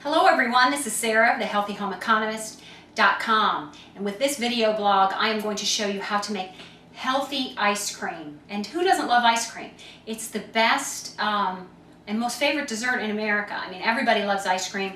Hello everyone, this is Sarah of the 𝗟𝗶𝗸𝗲.com, and with this video blog I am going to show you how to make healthy ice cream. And who doesn't love ice cream? It's the best and most favorite dessert in America. I mean, everybody loves ice cream.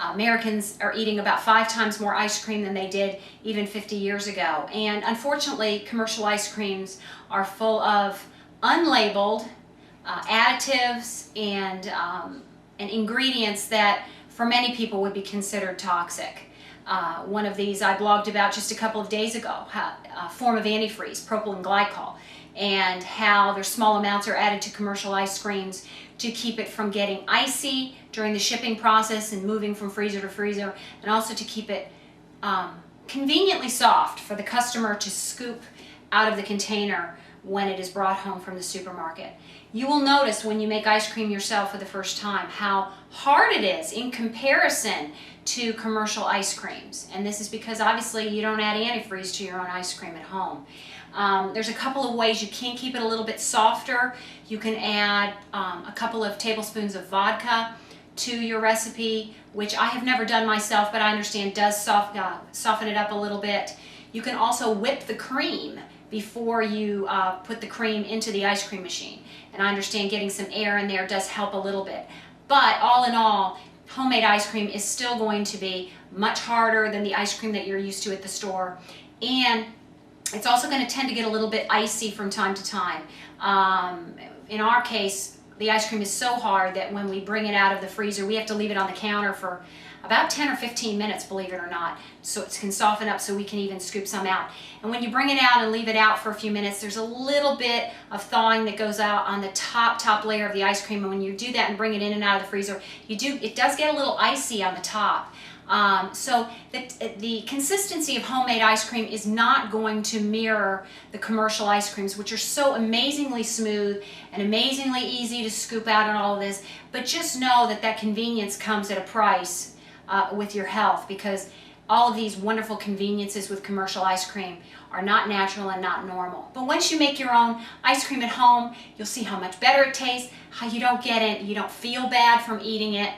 Americans are eating about 5 times more ice cream than they did even 50 years ago. And unfortunately, commercial ice creams are full of unlabeled additives and ingredients that for many people would be considered toxic. One of these I blogged about just a couple of days ago, a form of antifreeze, propylene glycol, and how their small amounts are added to commercial ice creams to keep it from getting icy during the shipping process and moving from freezer to freezer, and also to keep it conveniently soft for the customer to scoop out of the container when it is brought home from the supermarket. You will notice when you make ice cream yourself for the first time how hard it is in comparison to commercial ice creams. And this is because obviously you don't add antifreeze to your own ice cream at home. There's a couple of ways you can keep it a little bit softer. You can add a couple of tablespoons of vodka to your recipe, which I have never done myself, but I understand does soften it up a little bit. You can also whip the cream before you put the cream into the ice cream machine. And I understand getting some air in there does help a little bit. But all in all, homemade ice cream is still going to be much harder than the ice cream that you're used to at the store. And it's also going to tend to get a little bit icy from time to time. In our case, the ice cream is so hard that when we bring it out of the freezer, we have to leave it on the counter for about 10 or 15 minutes, believe it or not, so it can soften up so we can even scoop some out. And when you bring it out and leave it out for a few minutes, there's a little bit of thawing that goes out on the top layer of the ice cream. And when you do that and bring it in and out of the freezer, it does get a little icy on the top. So the consistency of homemade ice cream is not going to mirror the commercial ice creams, which are so amazingly smooth and amazingly easy to scoop out and all of this. But just know that that convenience comes at a price with your health, because all of these wonderful conveniences with commercial ice cream are not natural and not normal. But once you make your own ice cream at home, you'll see how much better it tastes, how you don't feel bad from eating it.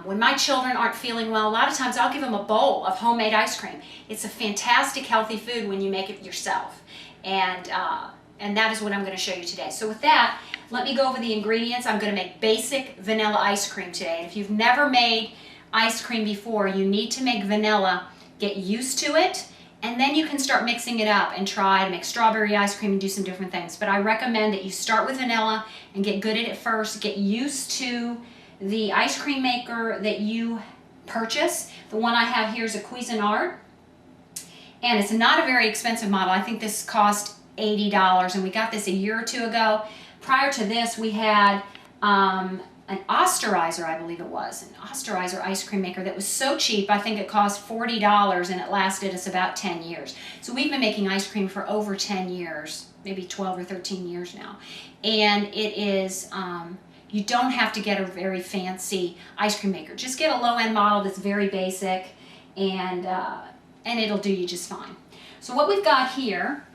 When my children aren't feeling well, a lot of times I'll give them a bowl of homemade ice cream. It's a fantastic healthy food when you make it yourself. And that is what I'm going to show you today. So with that, let me go over the ingredients. I'm going to make basic vanilla ice cream today. And if you've never made ice cream before, you need to make vanilla, get used to it, and then you can start mixing it up and try to make strawberry ice cream and do some different things. But I recommend that you start with vanilla and get good at it first, get used to the ice cream maker that you purchase. The one I have here is a Cuisinart, and it's not a very expensive model. I think this cost $80, and we got this a year or two ago. Prior to this, we had an Osterizer, I believe it was, an Osterizer ice cream maker that was so cheap. I think it cost $40 and it lasted us about 10 years. So we've been making ice cream for over 10 years, maybe 12 or 13 years now. And it is, you don't have to get a very fancy ice cream maker. Just get a low-end model that's very basic, and it'll do you just fine. So what we've got here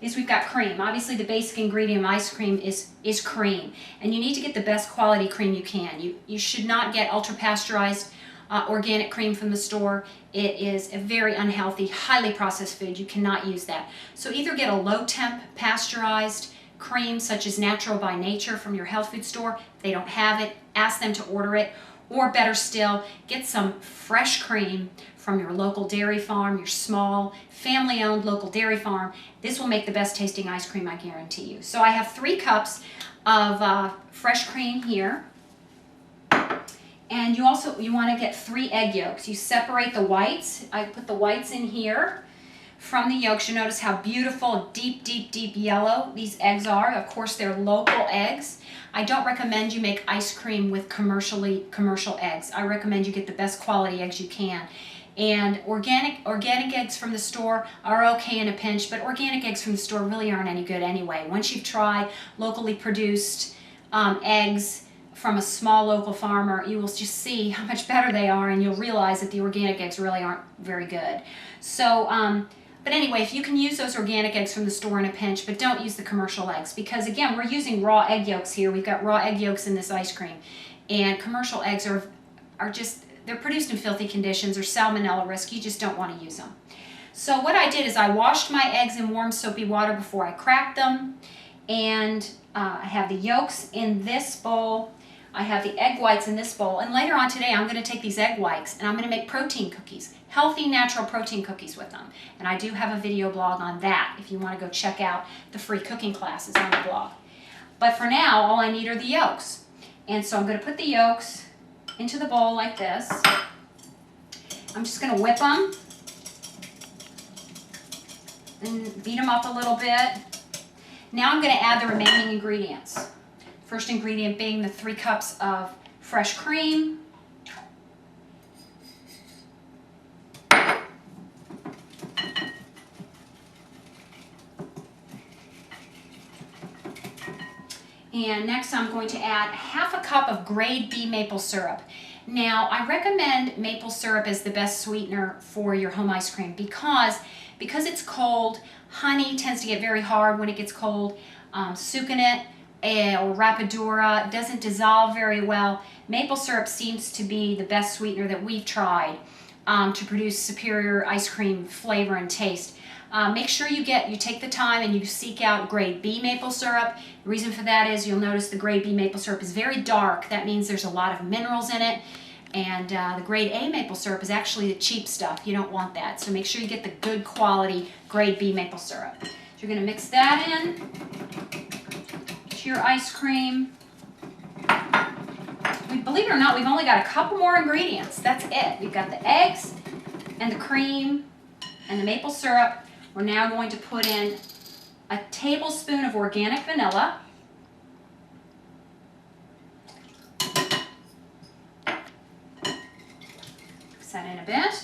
is we've got cream. Obviously the basic ingredient of ice cream is cream, and you need to get the best quality cream you can. You should not get ultra pasteurized organic cream from the store. It is a very unhealthy, highly processed food. You cannot use that. So either get a low temp pasteurized cream such as Natural by Nature from your health food store. If they don't have it, ask them to order it. Or better still, get some fresh cream from your local dairy farm, your small family-owned local dairy farm. This will make the best tasting ice cream, I guarantee you. So I have 3 cups of fresh cream here. And you want to get 3 egg yolks. You separate the whites. I put the whites in here from the yolks. You notice how beautiful, deep yellow these eggs are. Of course, they're local eggs. I don't recommend you make ice cream with commercial eggs. I recommend you get the best quality eggs you can. And organic eggs from the store are okay in a pinch, but organic eggs from the store really aren't any good anyway. Once you've tried locally produced eggs from a small local farmer, you will just see how much better they are, and you'll realize that the organic eggs really aren't very good. So, but anyway, if you can use those organic eggs from the store in a pinch, but don't use the commercial eggs, because again, we're using raw egg yolks here. We've got raw egg yolks in this ice cream, and commercial eggs are just, they're produced in filthy conditions or salmonella risk. You just don't want to use them. So what I did is I washed my eggs in warm soapy water before I cracked them, and I have the yolks in this bowl. I have the egg whites in this bowl, and later on today I'm going to take these egg whites and I'm going to make protein cookies, healthy natural protein cookies with them. And I do have a video blog on that if you want to go check out the free cooking classes on the blog. But for now, all I need are the yolks. And so I'm going to put the yolks into the bowl like this. I'm just going to whip them and beat them up a little bit. Now I'm going to add the remaining ingredients. First ingredient being the 3 cups of fresh cream. And next I'm going to add ½ cup of grade B maple syrup. Now I recommend maple syrup as the best sweetener for your home ice cream because it's cold. Honey tends to get very hard when it gets cold. Sucanat or 𝗟𝗶𝗸𝗲 doesn't dissolve very well. Maple syrup seems to be the best sweetener that we've tried to produce superior ice cream flavor and taste. Make sure you take the time and you seek out grade B maple syrup. The reason for that is you'll notice the grade B maple syrup is very dark. That means there's a lot of minerals in it. And the grade A maple syrup is actually the cheap stuff. You don't want that. So make sure you get the good quality grade B maple syrup. So you're going to mix that in to your ice cream. Believe it or not, we've only got a couple more ingredients. That's it. We've got the eggs and the cream and the maple syrup. We're now going to put in a tablespoon of organic vanilla. Mix that in a bit.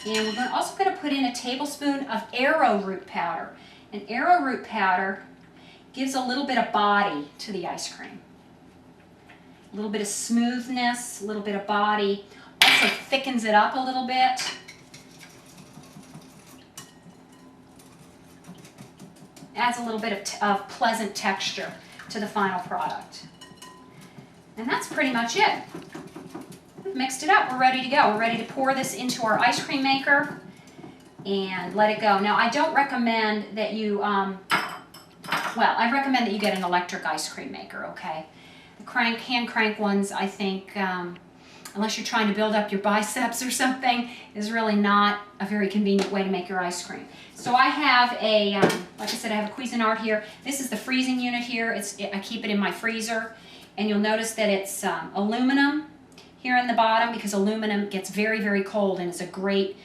And we're also going to put in a tablespoon of arrowroot powder. And arrowroot powder gives a little bit of body to the ice cream. A little bit of smoothness, a little bit of body. Also thickens it up a little bit. Adds a little bit of pleasant texture to the final product. And that's pretty much it. We've mixed it up. We're ready to go. We're ready to pour this into our ice cream maker and let it go. Now, I don't recommend that you, I recommend that you get an electric ice cream maker, okay? The hand crank ones, I think, unless you're trying to build up your biceps or something, is really not a very convenient way to make your ice cream. So I have a, like I said, I have a Cuisinart here. This is the freezing unit here. I keep it in my freezer, and you'll notice that it's aluminum here in the bottom because aluminum gets very, very cold and is a great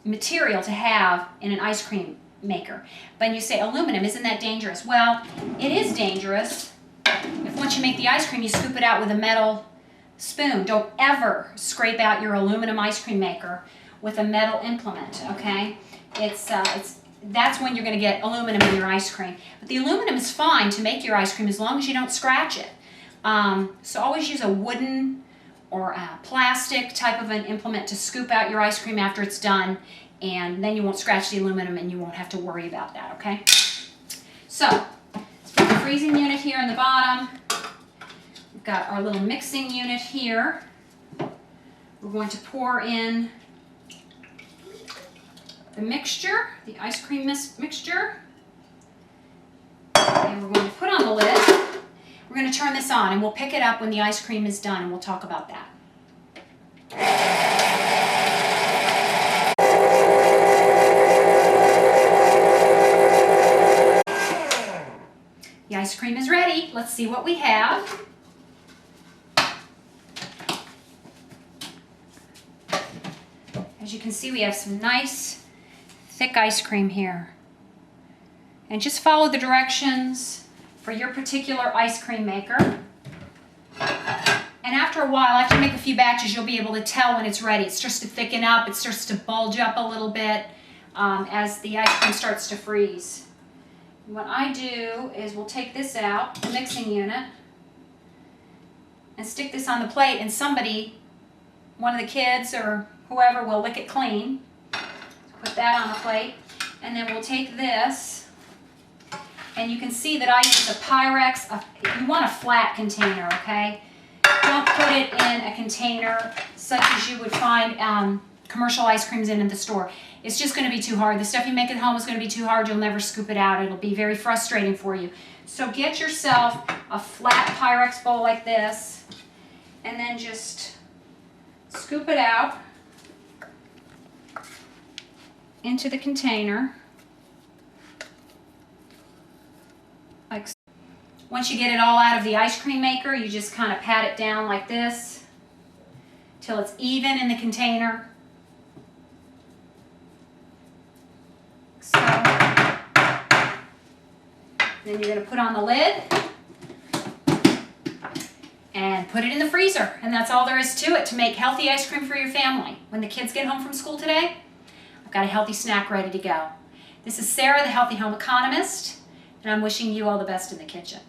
material to have in an ice cream maker. But you say, aluminum, isn't that dangerous? Well, it is dangerous if once you make the ice cream, you scoop it out with a metal spoon. Don't ever scrape out your aluminum ice cream maker with a metal implement, okay? That's when you're going to get aluminum in your ice cream. But the aluminum is fine to make your ice cream as long as you don't scratch it. So always use a wooden or a plastic type of an implement to scoop out your ice cream after it's done, and then you won't scratch the aluminum and you won't have to worry about that, okay? So, let's put the freezing unit here in the bottom. We've got our little mixing unit here. We're going to pour in the mixture, the ice cream mixture. And we're going to put on the lid. We're going to turn this on and we'll pick it up when the ice cream is done and we'll talk about that. The ice cream is ready. Let's see what we have. As you can see, we have some nice thick ice cream here. And just follow the directions for your particular ice cream maker. And after a while, after you make a few batches, you'll be able to tell when it's ready. It starts to thicken up, it starts to bulge up a little bit as the ice cream starts to freeze. What I do is we'll take this out, the mixing unit, and stick this on the plate, and somebody, one of the kids or whoever, will lick it clean. Put that on the plate, and then we'll take this, and you can see that I use a Pyrex. You want a flat container, okay? Don't put it in a container such as you would find commercial ice creams in the store. It's just going to be too hard. The stuff you make at home is going to be too hard. You'll never scoop it out. It'll be very frustrating for you. So get yourself a flat Pyrex bowl like this, and then just scoop it out into the container. Like, once you get it all out of the ice cream maker, you just kind of pat it down like this till it's even in the container. So, then you're going to put on the lid and put it in the freezer. And that's all there is to it to make healthy ice cream for your family. When the kids get home from school today, I've got a healthy snack ready to go. This is Sarah, the Healthy Home Economist, and I'm wishing you all the best in the kitchen.